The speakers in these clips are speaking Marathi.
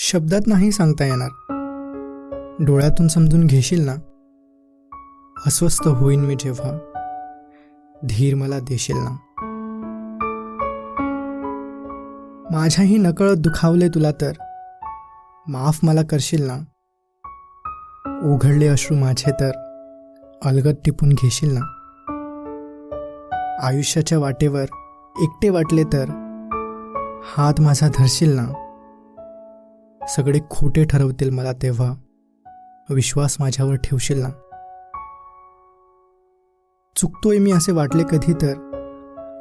शब्दात नाही सांगता येणार. डोळ्यातून समजून घेशील ना. अस्वस्थ होईन मी जेव्हा धीर मला देशील ना. माझ्याही नकळत दुखावले तुला तर माफ मला करशील ना. उघडले अश्रू माझे तर अलगद टिपून घेशील ना. आयुष्याच्या वाटेवर एकटे वाटले तर हात माझा धरशील ना. सगळे खोटे ठरवतील मला तेव्हा विश्वास माझ्यावर ठेवशील ना. चुकतोय मी असे वाटले कधी तर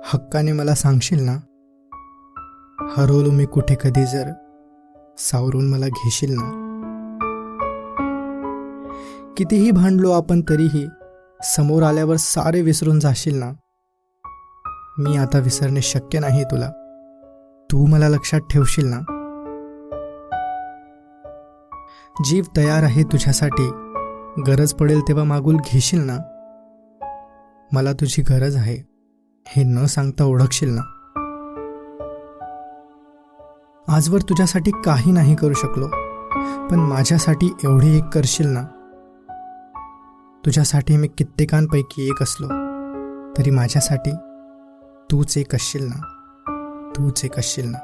हक्काने मला सांगशील ना. हरवलो मी कुठे कधी जर सावरून मला घेशील ना. कितीही भांडलो आपण तरीही समोर आल्यावर सारे विसरून जाशील ना. मी आता विसरणे शक्य नाही तुला, तू मला लक्षात ठेवशील ना. जीव तयार आहे तुझ्यासाठी, गरज पडेल तेव्हा मागून घेशील ना. मला तुझी गरज आहे हे न सांगता ओळखशील ना. आजवर तुझ्यासाठी काही नाही करू शकलो, पण माझ्यासाठी एवढे एक करशील ना. तुझ्यासाठी मी कित्येकांपैकी एक असलो तरी माझ्यासाठी तूच एक असशील ना. तूच एक असशील ना.